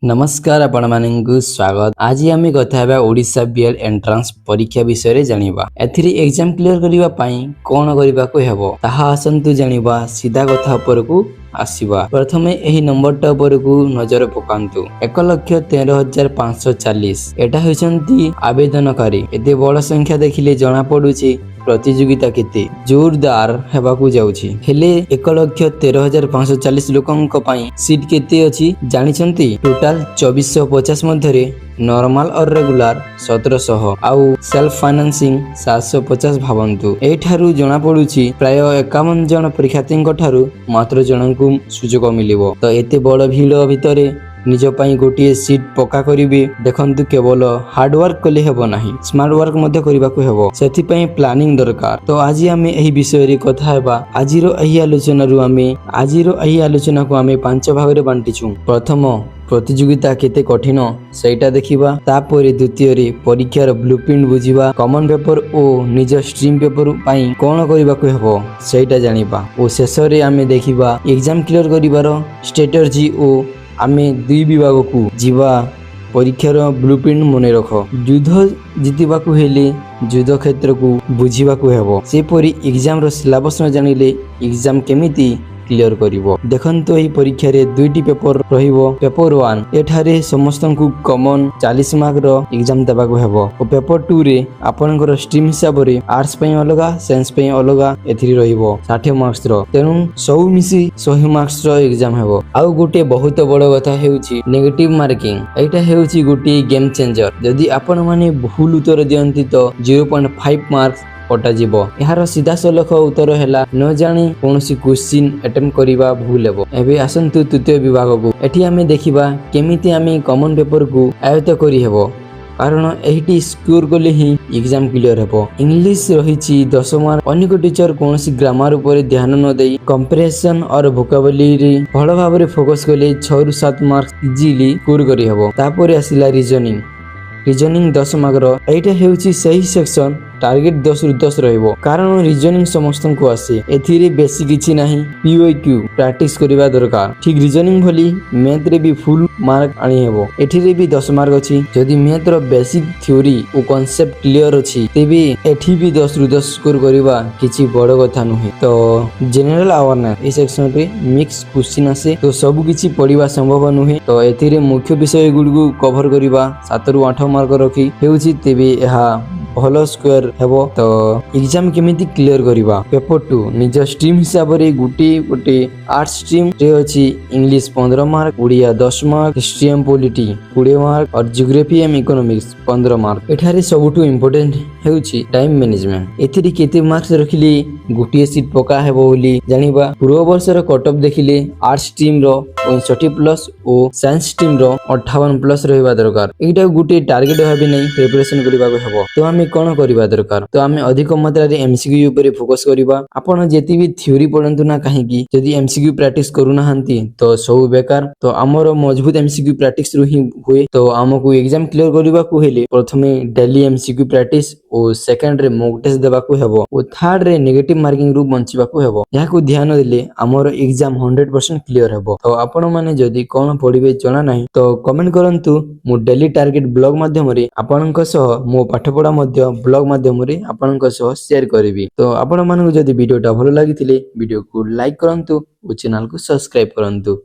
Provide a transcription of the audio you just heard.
नमस्कार आपण मानकु स्वागत। आज आम कथा ओडिशा बीएल एंट्रांस परीक्षा विषय जानिबा। एथिरे एग्जाम क्लियर करिबा पई कोन करिबा को हेबो ताहा आसंतु जानिबा। सीधा कथा उपरकू आसीबा। प्रथमे एही नंबरटा उपरकू नजर पकांतु। 1,13,540 एटा होइसंती आवेदनकारी। एते बड़ संख्या देखिले जना पडुची प्रतियोगिता केते जोरदार हेबाकू जाउची। हेले 1,13,540 लोकंक पई सीट केते अछि जानिछंती? टोटल 2450 मध्यरे नॉर्मल और रेगुलर 1700 आउ सेल्फ फाइनेंसिंग 750 भावंतु। एठारु जना पडुची प्राय 51 जन परीक्षार्थींक ठारु मात्र जनकू सुजोग मिलिबो। तो एते बड़ भीड़ भितरे निज पई गोटिए सीट पक्का करिवे। देखंतु केवल हार्ड वर्क कले हेबो नाही, स्मार्ट वर्क मध्ये करिबाकू हेबो। सेथि पई प्लानिंग दरकार। तो आज आमे एही विषय रे कथा हेबा। आजिरो एही आलोचना को आमे 5 भाग रे बांटिछु। प्रथम प्रतियोगिता केते कठिन सेटा देखिबा। तापर द्वितीय रे परीक्षार ब्लूप्रिंट बुझिबा। कॉमन पेपर ओ निज स्ट्रीम पेपर पई कोन करिबाकू हेबो सेटा जानिबा। ओ शेष रे आमे देखिबा एग्जाम क्लियर करिबार स्ट्रेटजी ओ आमे दुई विभाग को जीवा। परीक्षार ब्लूप्रिंट मने रख। युद्ध जितिबाकू हेले युद्ध क्षेत्र को बुझिबाकू हेबो। सेपरि एग्जाम रो सिलेबस न जानिले एग्जाम केमिति क्लियर करिवो। देखंतु एही परीक्षा रे दुईटी पेपर रहिबो। पेपर 1 एठारे समस्तंकु कॉमन 40 मार्क रो एग्जाम देबाकू हेबो। ओ पेपर 2 रे आपनकर स्ट्रीम हिसाब रे आर्ट्स पई अलगा, साइंस पई अलगा एथिरि रहिबो 60 मार्क्स रो। तेनु सब मिसी 100 मार्क्स रो एग्जाम हेबो। आउ गोटे बहुत बड़ कथा हेउची नेगेटिव मार्किंग। एटा हेउची गोटे गेम चेंजर। यदि आपण माने भूल उत्तर दियंती तो 0.5 मार्क्स कटा जीवो। यार सीधा सलख उत्तर हैला न जानी कोनोसी क्वेश्चन अटेम्प्ट करिबा भूल हेबो। एबे आसंतु तृतीय विभाग को। एठी आमे देखिबा केमिति आमे कॉमन पेपर को आयत्त करि हेबो, कारण एहिटी स्कोर कले ही एग्जाम क्लियर हेबो। इंग्लिश रहिछि 10 मार्क। अनेक टीचर कोनोसी ग्रामर ऊपर ध्यान न देई कंप्रेशन और वोकाबुलरी भलो भाबरे फोकस कले 6 रु 7 मार्क्स इजीली स्कोर करि हेबो। तापर आसिला रीजनिंग 10 मार्क रो। एटा हेउछि सही सेक्शन टार्गेट 10 रु 10 रहिबो, कारण रीजनिंग समस्त को आसे। एथिरे बेसी किछि नाही, पीओक्यू प्रैक्टिस करिबा दरकार। ठीक रीजनिंग भली मैथ रे भी फुल मार्क आनी हेबो। एथिरे भी 10 मार्क अछि। जदि मैथ रो बेसिक थ्योरी ओ कांसेप्ट क्लियर अछि तेबे एठी भी 10 रु 10 स्कोर करिबा किछि बड़ कथा नहे। तो जनरल अवेयरनेस ए सेक्शन रे मिक्स क्वेश्चन आसे, तो सब किछि पढिबा संभव नहे। तो एथिरे मुख्य विषय गुडगु कवर करिबा 7 रु 8 मार्क रखी हेउछि तेबे एहा भलो स्क्वायर हेबो। तो एग्जाम केमिति क्लियर करिबा। पेपर 2 निज स्ट्रीम हिसाब रे गोटे आर्ट्स स्ट्रीम रे अछि English 15 mark, Odia 10 mark, history and polity 20 mark और जियोग्राफी एंड इकोनॉमिक्स 15 मार्क। एठारे सबुठु इंपोर्टेंट हेउछि टाइम मैनेजमेंट। एथिरे केते मार्क्स रखिले गोटे सीट पका हेबो बोली जानिबा। पूर्व वर्ष रो कट ऑफ देखिले आर्ट्स स्ट्रीम रो 59 प्लस ओ साइंस स्ट्रीम रो 58 प्लस रहबा दरकार। एटा गोटे टारगेट भाबे नै प्रिपरेशन करिबा को हेबो। तो आमे कोन करिबा दरकार? तो आमे अधिक मात्रा रे एमसीक्यू ऊपर फोकस करिबा। आपण जेति भी थ्योरी पढंतु ना काहे की जदि एमसीक्यू प्रैक्टिस करू ना हंती तो सब बेकार। तो हमर मजबूत एमसीक्यू प्रैक्टिस रु ही होए। तो हमकु एग्जाम क्लियर करिबा को हेले प्रथमे डेली एमसीक्यू प्रैक्टिस ओ सेकंड रे मॉक टेस्ट देबा को हेबो ओ थर्ड रे नेगेटिव मार्किंग रु बंचिबा को हेबो। याकू ध्यान देले हमर एग्जाम 100% क्लियर हेबो। तो आपण माने जदि कोन पढिबे जणा नाही तो कमेंट करंतु। मो डेली टारगेट ब्लॉग माध्यम रे आपनक सह मो पाठपढा मध्य ब्लॉग माध्यम रे आपनक सह शेयर करिवि। तो आपण मानकु जदि वीडियोटा भलो लागिथिले वीडियो को लाइक करंतु ओ चैनल को सब्सक्राइब करंतु।